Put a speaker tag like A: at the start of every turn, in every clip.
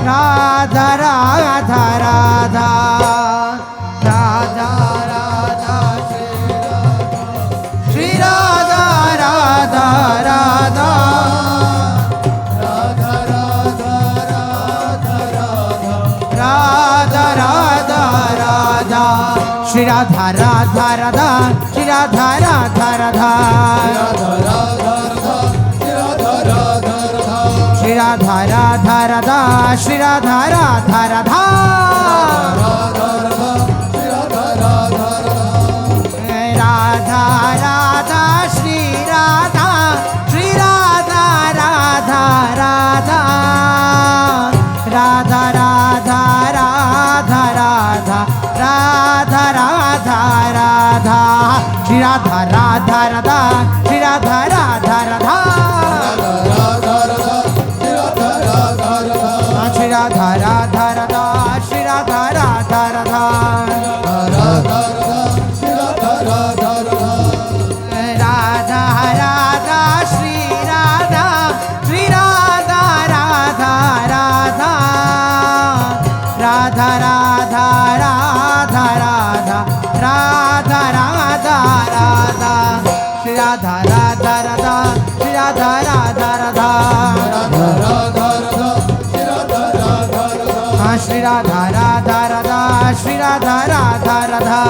A: Radha Radha Radha Radha Radha Shri Radha Radha Radha Radha Radha Radha Radha Radha Shri Radha Radha Radha Shri Radha Radha Radha Shri Radha Radha Radha Shri Radha Radha Radha Radha Radha Shri Radha Shri Radha Radha Radha Radha Radha Radha Radha Radha Radha Radha Shri Radha Radha Radha Shri Radha Radha Radha Shri Radha Radha Radha Shri Radha Radha Radha Radha Radha Shri Radha Shri Radha Radha Radha Radha Radha Radha Radha Radha Radha Radha Shri Radha Radha Radha Shri Radha Radha Radha Shri Radha Radha Radha Shri Radha Radha Radha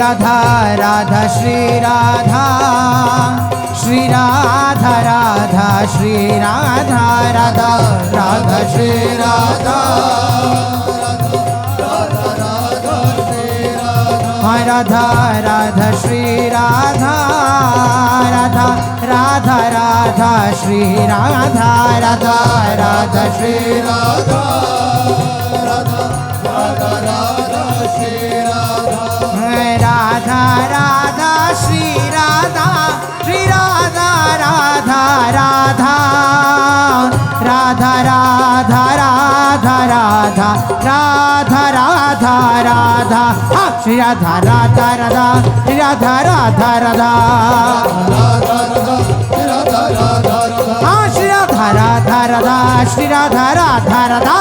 A: Radha Radha Shri Radha Shri Radha Radha Shri Radha Radha Radha Shri Radha Radha Radha Shri Radha Radha Radha Radha Shri Radha Radha Radha Shri Radha Radha Radha Radha Shri Radha Radha Shri Radha Shri Radha Radha Radha Radha Radha Radha Radha Radha Radha Radha Shri Radha Radha Radha Shri Radha Radha Radha Shri Radha Radha Radha Shri Radha Radha Radha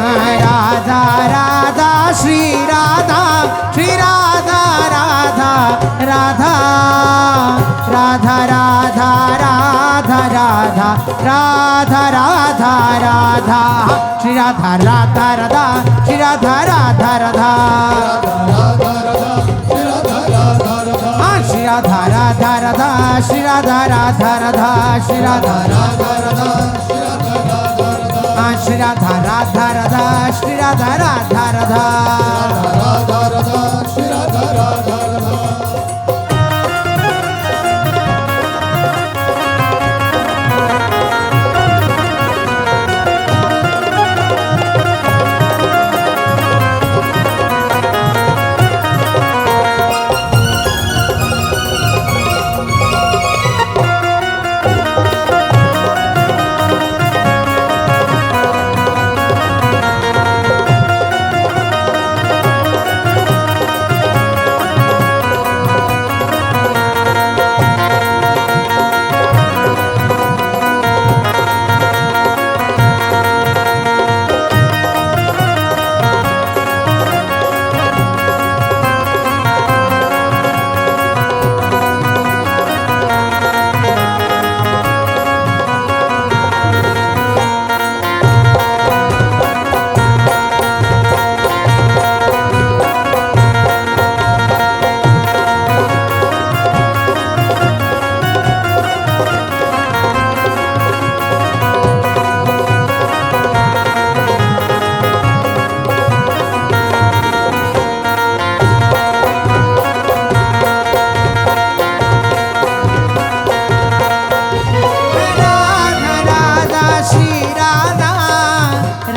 A: Radha Radha Shri Radha Shri Radha Radha Radha Radha Radha Radha Radha Radha Radha Radha Shri Radha Radha Radha Shri Radha Radha Radha Shri Radha Radha Radha Shri Radha Radha Radha Shri Radha Radha Radha Shri Radha Radha Radha Shri Radha Radha Radha Shri Radha Radha Radha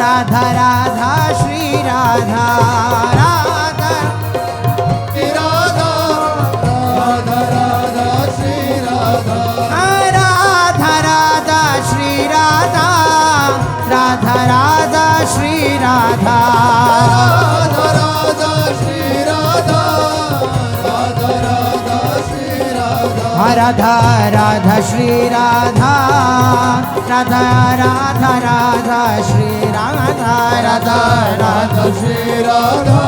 A: Radha Radha Shri Radha Radha
B: Radha Radha Radha Shri Radha
A: Radha Radha Shri Radha Radha Radha Shri Radha
B: Radha Radha Shri Radha Radha Radha Shri Radha
A: Radha Radha Shri Radha Radha Radha Radha Shri Radha Radha
B: Radha Shri Radha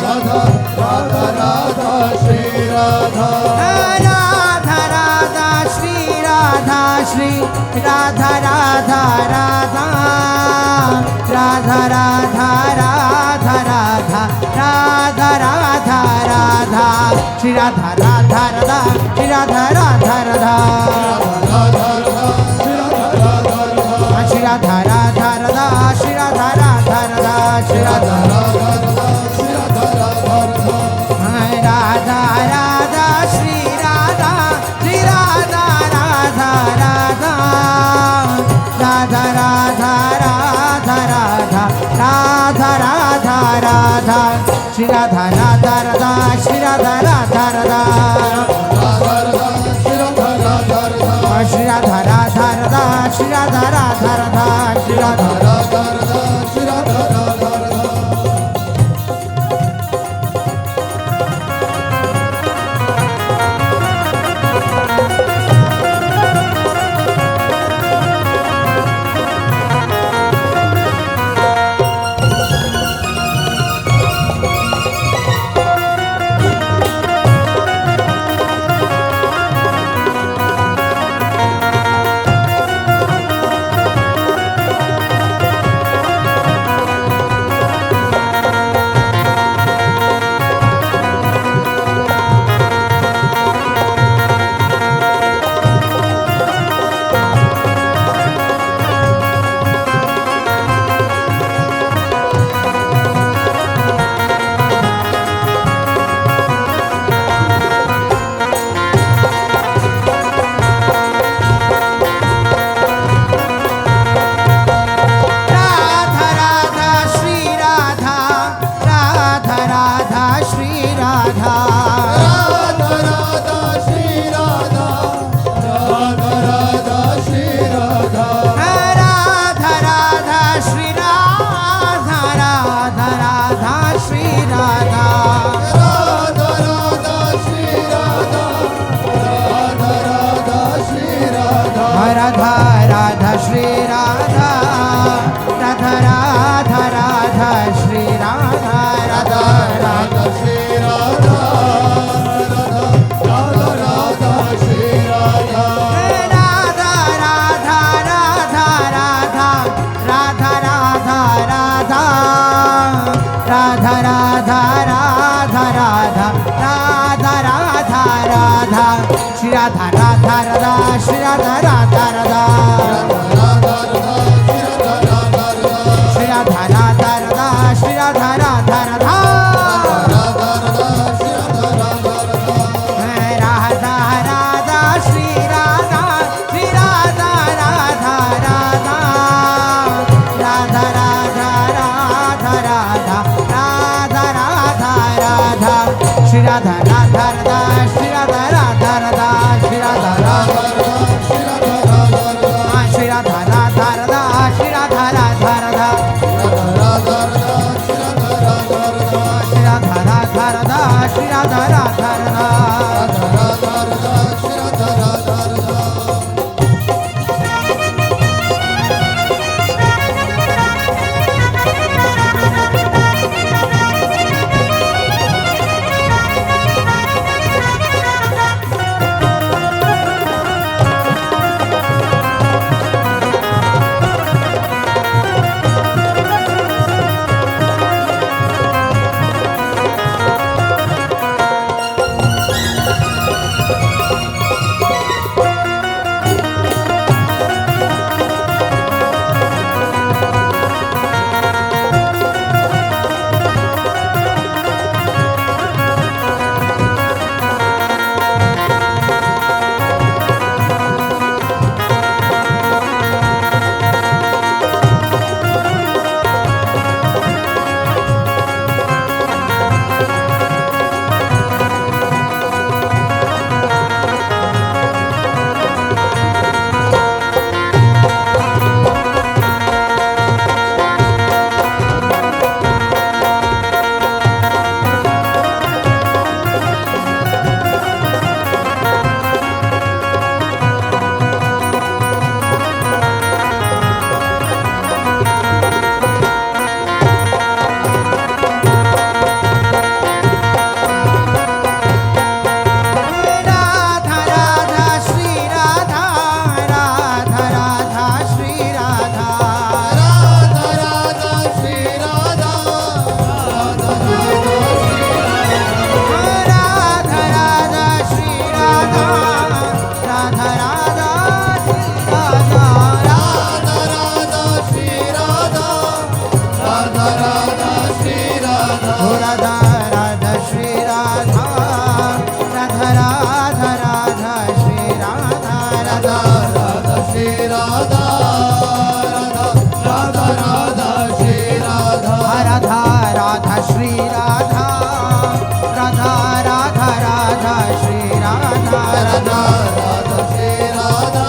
B: Radha Radha Radha Shri Radha
A: Radha Radha Shri Radha Shri Radha Radha Radha Radha Radha Radha Radha Radha Radha Radha Shri Radha Radha Radha Shri Radha Radha Radha Shri Radha Radha Radha Shri Radha Radha Radha Shri Radha Radha Radha Shri Radha Shri Radha Radha Radha Radha Radha Radha Radha Radha Radha Radha Shri Radha Radha Radha Shri Radha Radha Radha Shri Radha Radha Radha Shri Radha Radha Radha Shri Radha
B: Radha Radha Shri Radha Radha Radha
A: Radha Radha Shri Radha Radha Radha Radha Shri Radha Radha Radha
B: Shri Radha Radha Radha Shri Radha
A: Radha Radha Radha Radha Radha Radha Radha Radha Radha Radha Radha Radha Radha Radha Shri Radha Radha Radha Shri Radha Radha Radha Shri Radha Radha Radha Shri Radha Radha Radha Radha Radha Shri Radha Shri Radha Radha Radha Radha Radha Radha Radha Radha Radha Radha Shri Radha Radha Radha Shri Radha Radha Radha Shri Radha Radha
B: Radha Radha Shri Radha
A: Radha Radha Shri Radha Radha Radha Radha Shri Radha
B: Radha Radha Shri Radha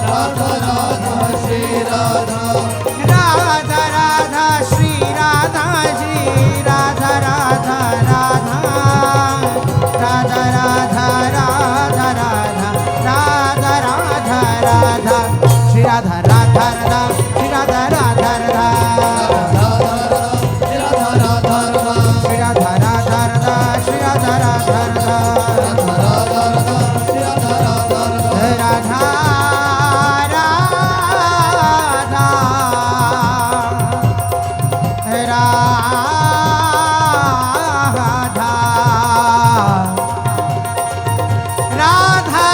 B: Radha Radha Shri Radha
A: Radha Radha Shri Radha Shri Radha Radha Radha Radha Radha Radha Radha Radha Radha Radha Shri Radha Radha Radha Shri Radha Radha Radha Shri Radha Radha Radha Shri Radha Radha Radha Radha Radha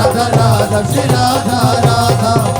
B: Radha Radha Shri Radha Radha